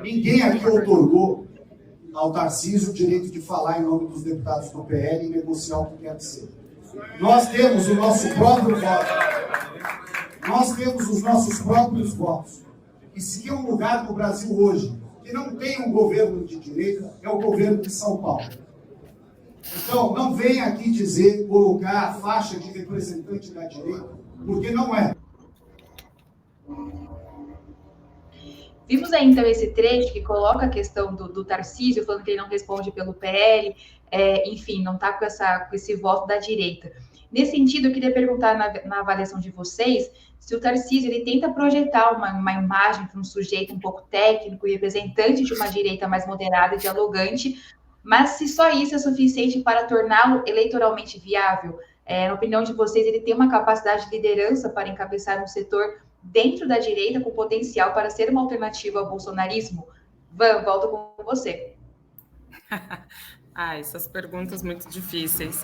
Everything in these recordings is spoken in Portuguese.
Ninguém aqui outorgou ao Tarcísio o direito de falar em nome dos deputados do PL e negociar o que quer que seja. Nós temos o nosso próprio voto. Nós temos os nossos próprios votos. E se é um lugar no Brasil hoje que não tem um governo de direita, é o governo de São Paulo. Então, não venha aqui dizer, colocar a faixa de representante da direita, porque não é. Vimos aí, então, esse trecho que coloca a questão do Tarcísio, falando que ele não responde pelo PL, enfim, não está com esse voto da direita. Nesse sentido, eu queria perguntar na avaliação de vocês, se o Tarcísio ele tenta projetar uma imagem para um sujeito um pouco técnico e representante de uma direita mais moderada e dialogante, mas se só isso é suficiente para torná-lo eleitoralmente viável. Na opinião de vocês, ele tem uma capacidade de liderança para encabeçar um setor dentro da direita com potencial para ser uma alternativa ao bolsonarismo? Van, volto com você. Essas perguntas muito difíceis.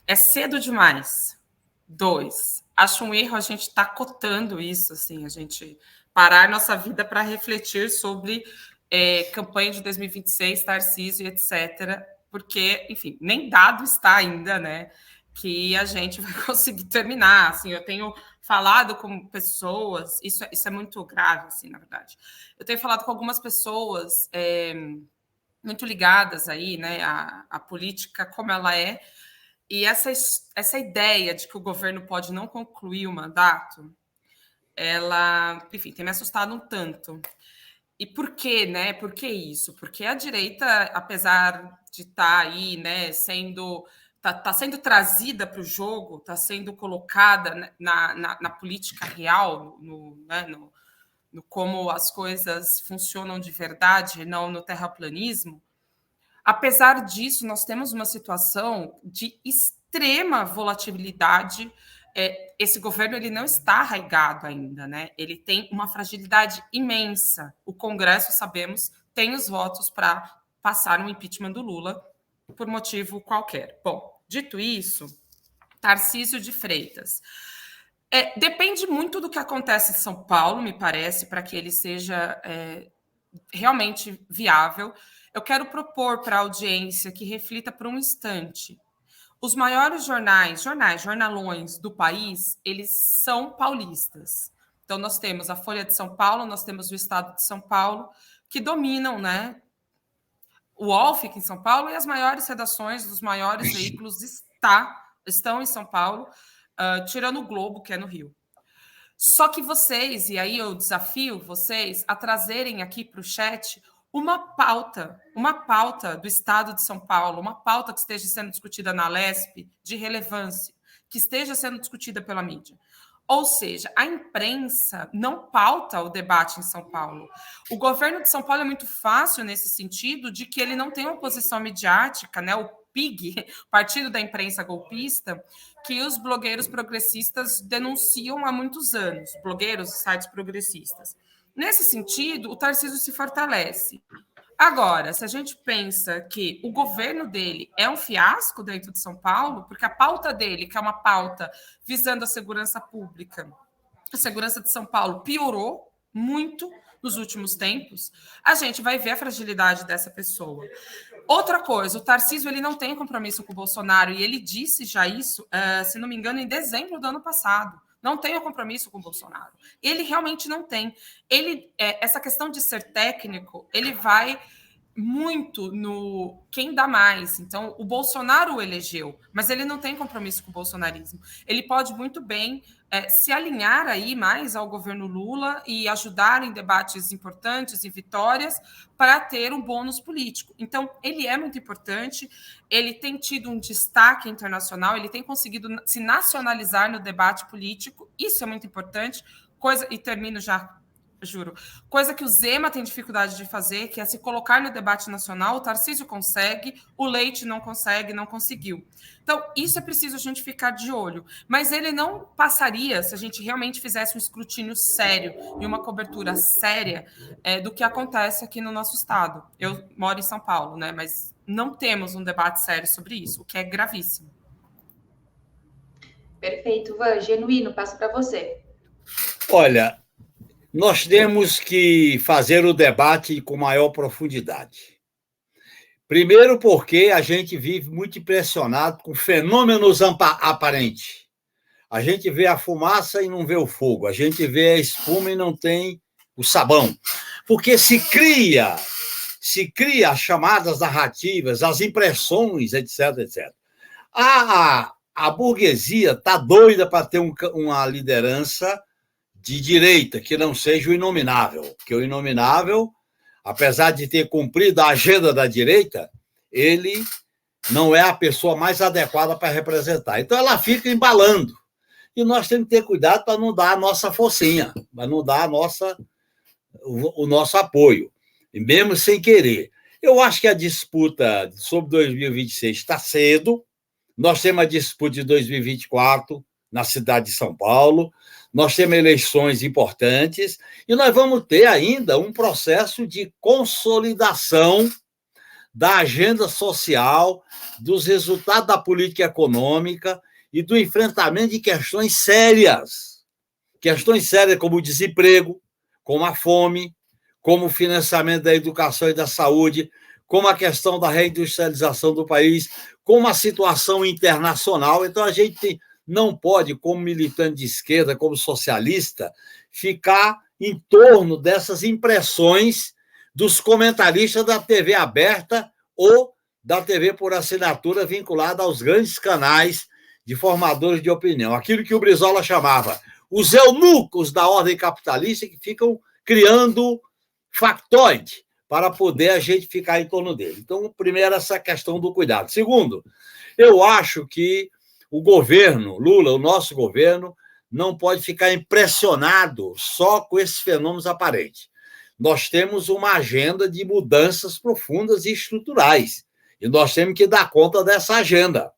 é cedo demais. 2, acho um erro a gente estar cotando isso, assim, a gente parar nossa vida para refletir sobre campanha de 2026, Tarcísio, etc., porque, enfim, nem dado está ainda, né, que a gente vai conseguir terminar. Assim, eu tenho falado com pessoas, isso é muito grave, assim, na verdade. Eu tenho falado com algumas pessoas muito ligadas aí, né, à política como ela é, e essa ideia de que o governo pode não concluir o mandato, ela, enfim, tem me assustado um tanto. E por quê, né? Por que isso? Porque a direita, apesar de estar aí, né, tá sendo trazida para o jogo, está sendo colocada na política real, no como as coisas funcionam de verdade, não no terraplanismo. Apesar disso, nós temos uma situação de extrema volatilidade. Esse governo ele não está arraigado ainda, né? Ele tem uma fragilidade imensa. O Congresso, sabemos, tem os votos para passar um impeachment do Lula por motivo qualquer. Bom, dito isso, Tarcísio de Freitas. Depende muito do que acontece em São Paulo, me parece, para que ele seja realmente viável. Eu quero propor para a audiência que reflita por um instante. Os maiores jornalões do país, eles são paulistas. Então, nós temos a Folha de São Paulo, nós temos o Estado de São Paulo, que dominam, né? O UOL fica em São Paulo e as maiores redações dos maiores veículos estão em São Paulo, tirando o Globo, que é no Rio. Só que vocês, e aí eu desafio vocês a trazerem aqui para o chat uma pauta do Estado de São Paulo, uma pauta que esteja sendo discutida na Lesp, de relevância, que esteja sendo discutida pela mídia. Ou seja, a imprensa não pauta o debate em São Paulo. O governo de São Paulo é muito fácil nesse sentido de que ele não tem uma posição midiática, né? O PIG, Partido da Imprensa Golpista, que os blogueiros progressistas denunciam há muitos anos, blogueiros e sites progressistas. Nesse sentido, o Tarcísio se fortalece. Agora, se a gente pensa que o governo dele é um fiasco dentro de São Paulo, porque a pauta dele, que é uma pauta visando a segurança pública, a segurança de São Paulo piorou muito nos últimos tempos, a gente vai ver a fragilidade dessa pessoa. Outra coisa, o Tarcísio ele não tem compromisso com o Bolsonaro, e ele disse já isso, se não me engano, em dezembro do ano passado. Não tem compromisso com o Bolsonaro. Ele realmente não tem. Essa questão de ser técnico, ele vai muito no quem dá mais. Então, o Bolsonaro o elegeu, mas ele não tem compromisso com o bolsonarismo. Ele pode muito bem se alinhar aí mais ao governo Lula e ajudar em debates importantes e vitórias para ter um bônus político. Então, ele é muito importante, ele tem tido um destaque internacional, ele tem conseguido se nacionalizar no debate político, isso é muito importante, e termino já, juro, coisa que o Zema tem dificuldade de fazer, que é se colocar no debate nacional. O Tarcísio consegue, o Leite não consegue, não conseguiu. Então, isso é preciso a gente ficar de olho. Mas ele não passaria, se a gente realmente fizesse um escrutínio sério e uma cobertura séria do que acontece aqui no nosso estado. Eu moro em São Paulo, né? Mas não temos um debate sério sobre isso, o que é gravíssimo. Perfeito, Van. Genuíno, passo para você. Olha, Nós temos que fazer o debate com maior profundidade. Primeiro, porque a gente vive muito impressionado com fenômenos aparentes. A gente vê a fumaça e não vê o fogo. A gente vê a espuma e não tem o sabão. Porque se cria as chamadas narrativas, as impressões, etc, etc. A burguesia está doida para ter uma liderança de direita que não seja o inominável. Porque o inominável, apesar de ter cumprido a agenda da direita, ele não é a pessoa mais adequada para representar. Então, ela fica embalando. E nós temos que ter cuidado para não dar a nossa forcinha, para não dar o nosso apoio, mesmo sem querer. Eu acho que a disputa sobre 2026 está cedo. Nós temos a disputa de 2024 na cidade de São Paulo. Nós temos eleições importantes e nós vamos ter ainda um processo de consolidação da agenda social, dos resultados da política econômica e do enfrentamento de questões sérias como o desemprego, como a fome, como o financiamento da educação e da saúde, como a questão da reindustrialização do país, como a situação internacional. Então, a gente não pode, como militante de esquerda, como socialista, ficar em torno dessas impressões dos comentaristas da TV aberta ou da TV por assinatura vinculada aos grandes canais de formadores de opinião. Aquilo que o Brizola chamava os eunucos da ordem capitalista que ficam criando factoide para poder a gente ficar em torno dele. Então, primeiro, essa questão do cuidado. Segundo, eu acho que o governo, Lula, o nosso governo, não pode ficar impressionado só com esses fenômenos aparentes. Nós temos uma agenda de mudanças profundas e estruturais, e nós temos que dar conta dessa agenda.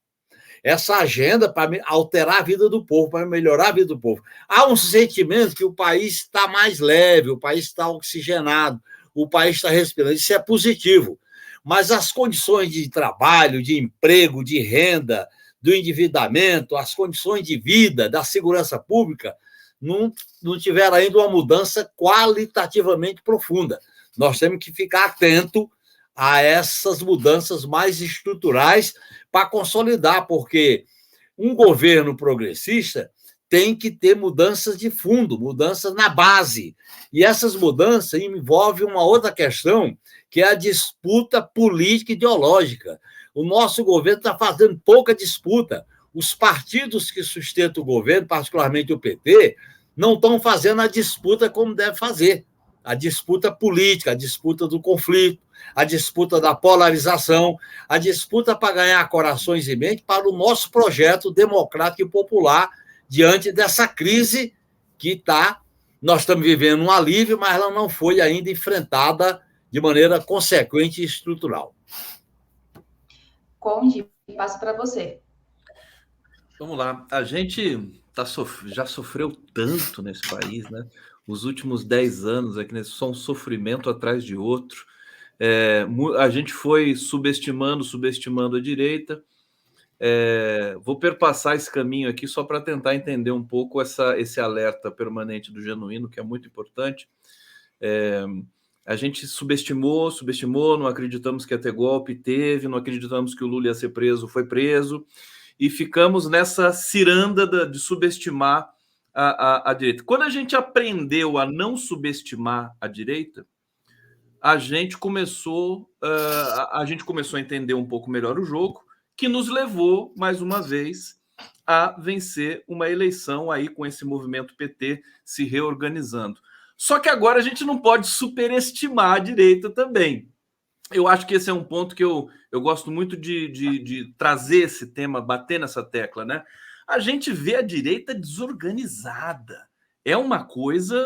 Essa agenda para alterar a vida do povo, para melhorar a vida do povo. Há um sentimento que o país está mais leve, o país está oxigenado, o país está respirando. Isso é positivo. Mas as condições de trabalho, de emprego, de renda, do endividamento, as condições de vida, da segurança pública, não tiveram ainda uma mudança qualitativamente profunda. Nós temos que ficar atento a essas mudanças mais estruturais para consolidar, porque um governo progressista tem que ter mudanças de fundo, mudanças na base. E essas mudanças envolvem uma outra questão, que é a disputa política e ideológica. O nosso governo está fazendo pouca disputa. Os partidos que sustentam o governo, particularmente o PT, não estão fazendo a disputa como deve fazer. A disputa política, a disputa do conflito, a disputa da polarização, a disputa para ganhar corações e mentes para o nosso projeto democrático e popular diante dessa crise que está. Nós estamos vivendo um alívio, mas ela não foi ainda enfrentada de maneira consequente e estrutural. Conde, passo para você. Vamos lá. A gente já sofreu tanto nesse país, né? Os últimos 10 anos aqui só um sofrimento atrás de outro. A gente foi subestimando a direita. Vou perpassar esse caminho aqui só para tentar entender um pouco esse alerta permanente do Genuíno, que é muito importante. A gente subestimou, não acreditamos que ia ter golpe, não acreditamos que o Lula ia ser preso, foi preso, e ficamos nessa ciranda de subestimar a direita. Quando a gente aprendeu a não subestimar a direita, a gente começou a entender um pouco melhor o jogo, que nos levou, mais uma vez, a vencer uma eleição aí com esse movimento PT se reorganizando. Só que agora a gente não pode superestimar a direita também. Eu acho que esse é um ponto que eu gosto muito de trazer esse tema, bater nessa tecla, né? A gente vê a direita desorganizada. É uma coisa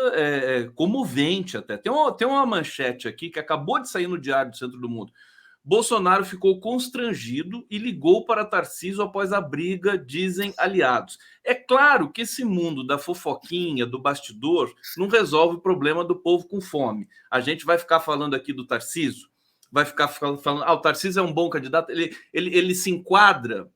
comovente até. Tem uma manchete aqui que acabou de sair no Diário do Centro do Mundo. Bolsonaro ficou constrangido e ligou para Tarcísio após a briga, dizem aliados. É claro que esse mundo da fofoquinha, do bastidor, não resolve o problema do povo com fome. A gente vai ficar falando aqui do Tarcísio, vai ficar falando, o Tarcísio é um bom candidato, ele se enquadra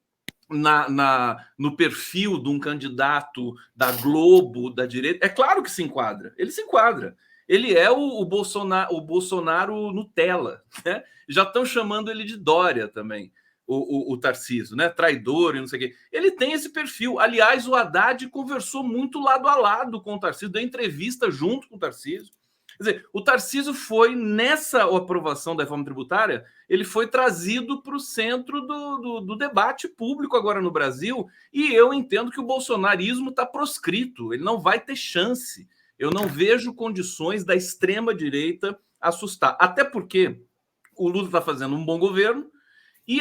no perfil de um candidato da Globo, da direita? É claro que se enquadra. Ele se enquadra. Ele é o Bolsonaro Nutella, né? Já estão chamando ele de Dória também, o Tarcísio, né? Traidor e não sei o quê. Ele tem esse perfil. Aliás, o Haddad conversou muito lado a lado com o Tarcísio, deu entrevista junto com o Tarcísio. Quer dizer, o Tarcísio foi, nessa aprovação da reforma tributária, ele foi trazido para o centro do debate público agora no Brasil, e eu entendo que o bolsonarismo está proscrito, ele não vai ter chance. Eu não vejo condições da extrema-direita assustar. Até porque o Lula está fazendo um bom governo e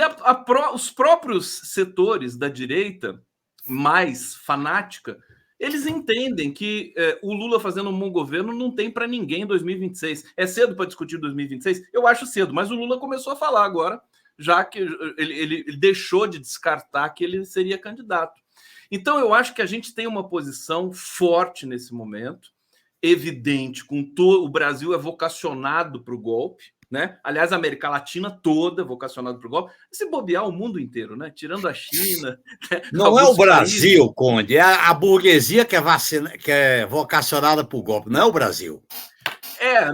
os próprios setores da direita mais fanática, eles entendem que o Lula fazendo um bom governo não tem para ninguém em 2026. É cedo para discutir 2026? Eu acho cedo, mas o Lula começou a falar agora, já que ele deixou de descartar que ele seria candidato. Então, eu acho que a gente tem uma posição forte nesse momento, evidente, o Brasil é vocacionado para o golpe, né? Aliás, a América Latina toda é vocacionada para o golpe. Se bobear o mundo inteiro, né? Tirando a China. Não é o Brasil, países... Conde, é a burguesia que é vocacionada para o golpe, não é o Brasil.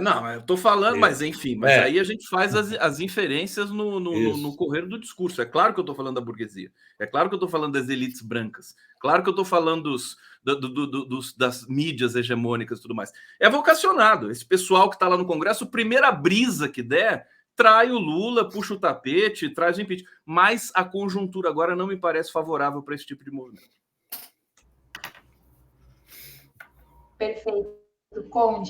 Não, eu estou falando, mas enfim, aí a gente faz as inferências no correr do discurso. É claro que eu estou falando da burguesia, é claro que eu estou falando das elites brancas, claro que eu estou falando das mídias hegemônicas e tudo mais. É vocacionado. Esse pessoal que está lá no Congresso, a primeira brisa que der, trai o Lula, puxa o tapete, traz o impeachment. Mas a conjuntura agora não me parece favorável para esse tipo de movimento. Perfeito, Conde.